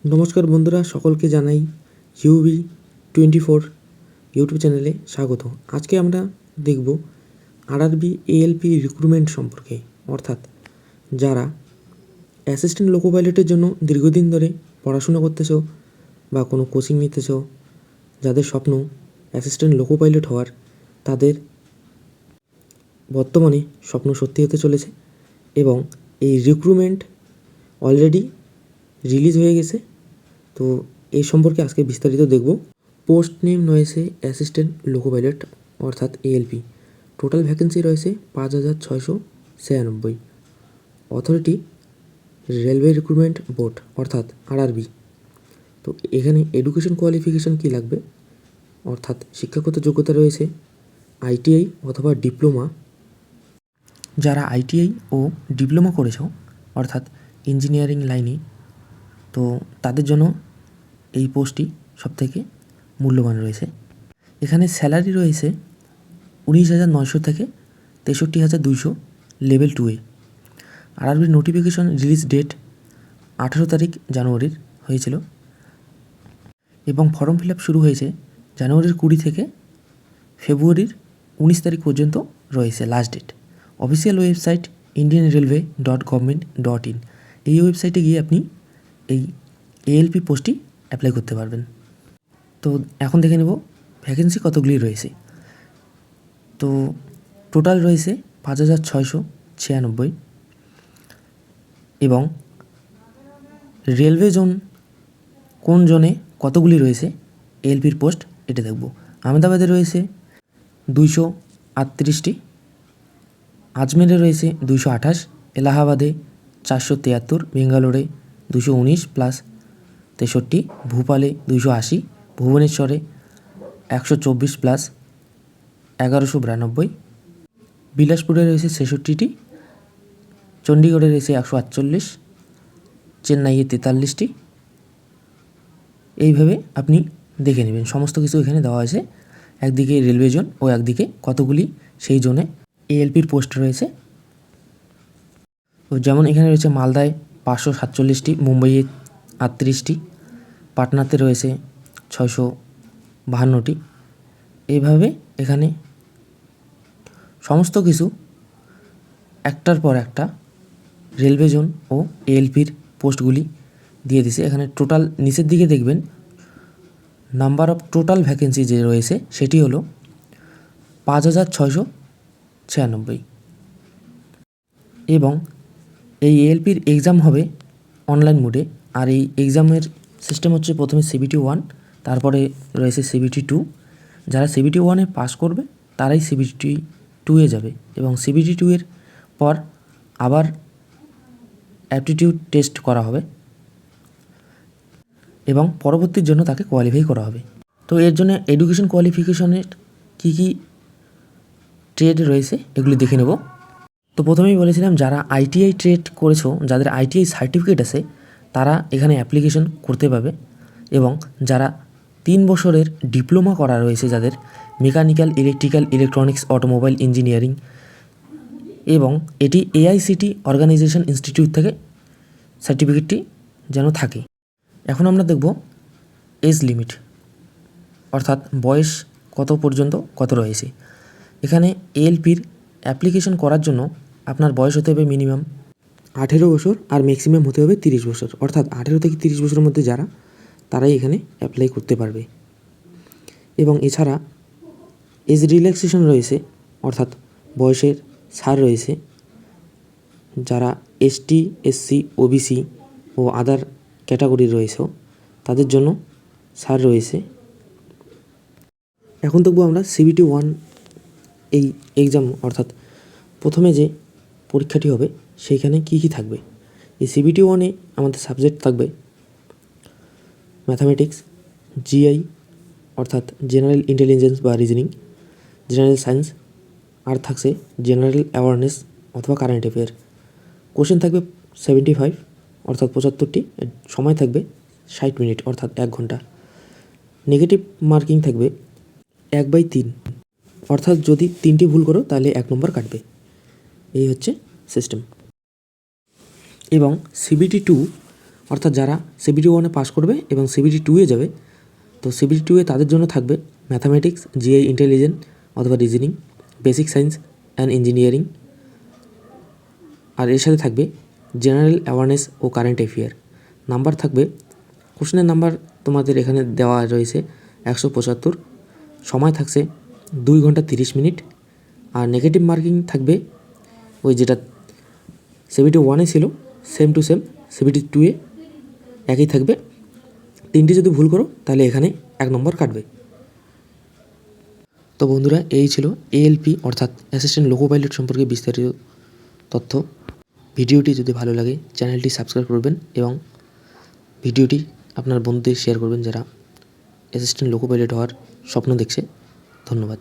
নমস্কার বন্ধুরা, সকলকে জানাই UB24 ইউটিউব চ্যানেলে স্বাগত। আজকে আমরা দেখব আরআরবি এএলপি রিক্রুটমেন্ট সম্পর্কে, অর্থাৎ যারা অ্যাসিস্ট্যান্ট লোকো পাইলটের জন্য দীর্ঘদিন ধরে পড়াশোনা করতেছো বা কোনো কোচিং নিতেছো, যাদের স্বপ্ন অ্যাসিস্ট্যান্ট লোকো পাইলট হওয়ার, তাদের বর্তমানে স্বপ্ন সত্যি হতে চলেছে এবং এই রিক্রুটমেন্ট অলরেডি রিলিজ হয়ে গেছে। তো এই সম্পর্কে আজকে বিস্তারিত দেখব। পোস্ট নেম রয়েছে অ্যাসিস্ট্যান্ট লোকো পাইলট অর্থাৎ এএলপি। টোটাল ভ্যাকেন্সি রয়েছে 5696। অথরিটি রেলওয়ে রিক্রুটমেন্ট বোর্ড অর্থাৎ আরআরবি। তো এখানে এডুকেশন কোয়ালিফিকেশান কী লাগবে, অর্থাৎ শিক্ষাগত যোগ্যতা রয়েছে আইটিআই অথবা ডিপ্লোমা। যারা আইটিআই ও ডিপ্লোমা করেছো অর্থাৎ ইঞ্জিনিয়ারিং লাইনে, তো তাদের জন্য এই পোস্টটি সবথেকে মূল্যবান রয়েছে। এখানে স্যালারি রয়েছে 19,900 থেকে 63,200 লেভেল 2-এ। আরআরবির নোটিফিকেশন রিলিজ ডেট 18 তারিখ জানুয়ারির হয়েছিল এবং ফর্ম ফিল আপ শুরু হয়েছে জানুয়ারির 20 থেকে ফেব্রুয়ারির 19 তারিখ পর্যন্ত রয়েছে last date. Official website indianrailway.government.in। এই ওয়েবসাইটে গিয়ে আপনি এই এএলপি পোস্টটি অ্যাপ্লাই করতে পারবেন। তো এখন দেখে নেব ভ্যাকেন্সি কতগুলি রয়েছে। তো টোটাল রয়েছে 5696 এবং রেলওয়ে জোন কোন জোনে কতগুলি রয়েছে এএলপির পোস্ট এটা দেখব। আহমেদাবাদে রয়েছে 238টি, আজমেরে রয়েছে 228, এলাহাবাদে 473, বেঙ্গালোরে 219 প্লাস 63, ভোপালে 280, ভুবনেশ্বরে 124 প্লাস 1192, বিলাসপুরে রয়েছে 66টি, চণ্ডীগড়ে রয়েছে 148, চেন্নাইয়ে 43টি। এইভাবে আপনি দেখে নেবেন, সমস্ত কিছু এখানে দেওয়া হয়েছে। একদিকে রেলওয়ে জোন ও একদিকে কতগুলি সেই জোনে এএলপির পোস্ট রয়েছে। তো যেমন এখানে রয়েছে মালদায় 547টি, মুম্বাইয়ে 38টি, পাটনাতে রয়েছে 652টি। এইভাবে এখানে সমস্ত কিছু একটার পর একটা রেলওয়ে জোন ও এএলপির পোস্টগুলি দিয়ে দিছে। এখানে টোটাল নিচের দিকে দেখবেন নাম্বার অফ টোটাল ভ্যাকেন্সি যে রয়েছে সেটি হলো 5696 এবং এই এএলপির এক্সাম হবে অনলাইন মোডে। আর এই এক্সামের সিস্টেম হচ্ছে প্রথমে CBT 1, তারপরে রয়েছে CBT 2। যারা CBT 1-এ পাস করবে তারাই CBT 2-এ যাবে এবং CBT 2-এর পর আবার অ্যাপটিটিউড টেস্ট করা হবে এবং পরবর্তীর জন্য তাকে কোয়ালিফাই করা হবে। তো এর জন্য এডুকেশন কোয়ালিফিকেশনের কী কী ট্রেড রয়েছে এগুলি দেখে নেব। তো প্রথমেই বলেছিলাম যারা আইটিআই ট্রেড করেছো, যাদের আইটিআই সার্টিফিকেট আছে তারা এখানে অ্যাপ্লিকেশন করতে পারবে এবং যারা 3 বছরের ডিপ্লোমা করা রয়েছে, যাদের mechanical, electrical, electronics, automobile engineering এবং এটি AICTE অর্গানাইজেশন ইনস্টিটিউট থেকে সার্টিফিকেটটি যেন থাকে। এখন আমরা দেখব এজ লিমিট, অর্থাৎ বয়স কত পর্যন্ত কত রয়েছে। এখানে এএলপির অ্যাপ্লিকেশন করার জন্য আপনার বয়স হতে হবে মিনিমাম 18 বছর আর ম্যাক্সিমাম হতে হবে 30 বছর, অর্থাৎ 18 থেকে 30 বছরের মধ্যে যারা, তারাই এখানে অ্যাপ্লাই করতে পারবে। এবং এছাড়া এজ রিল্যাক্সেশন রয়েছে, অর্থাৎ বয়সের ছাড় রয়েছে। যারা ST, SC, OBC ও আদার ক্যাটাগরি রয়েছে তাদের জন্য ছাড় রয়েছে। এখন দেখব আমরা CBT 1 এই এক্সাম, অর্থাৎ প্রথমে যে পরীক্ষাটি হবে সেইখানে কী কী থাকবে। এই CBT 1-এ আমাদের সাবজেক্ট থাকবে ম্যাথামেটিক্স, GI অর্থাৎ জেনারেল ইন্টেলিজেন্স বা রিজনিং, জেনারেল সায়েন্স, আর থাকছে জেনারেল অ্যাওয়ারনেস অথবা কারেন্ট অ্যাফেয়ার। কোশ্চেন থাকবে 75 অর্থাৎ 75টি, সময় থাকবে 60 মিনিট অর্থাৎ 1 ঘন্টা। নেগেটিভ মার্কিং থাকবে 1/3, অর্থাৎ যদি 3টি ভুল করো তাহলে 1 নম্বর কাটবে। এই হচ্ছে সিস্টেম। এবং CBT 2 অর্থাৎ যারা সিবিটি 1-এ পাস করবে এবং সিবিটি 2-এ যাবে, তো সিবিটি 2-এ তাদের জন্য থাকবে ম্যাথামেটিক্স, জিআই ইন্টেলিজেন্স অথবা reasoning, basic science and engineering, আর এর সাথে থাকবে জেনারেল অ্যাওয়ারনেস ও কারেন্ট অ্যাফেয়ার। নাম্বার থাকবে, কোশ্চেনের নাম্বার তোমাদের এখানে দেওয়া রয়েছে 175, সময় থাকছে 2 ঘন্টা 30 মিনিট, আর নেগেটিভ মার্কিং থাকবে ওই যেটা সিবিটি 1-এ ছিল সেম টু সেম সিবিটি 2-এ একই থাকবে। 3টি যদি ভুল করো তাহলে এখানে 1 নম্বর কাটবে। তো বন্ধুরা, এই ছিল এএলপি অর্থাৎ অ্যাসিস্ট্যান্ট লোকো পাইলট সম্পর্কে বিস্তারিত তথ্য। ভিডিওটি যদি ভালো লাগে চ্যানেলটি সাবস্ক্রাইব করবেন এবং ভিডিওটি আপনার বন্ধুদের শেয়ার করবেন যারা অ্যাসিস্ট্যান্ট লোকো পাইলট হওয়ার স্বপ্ন দেখছে। ধন্যবাদ।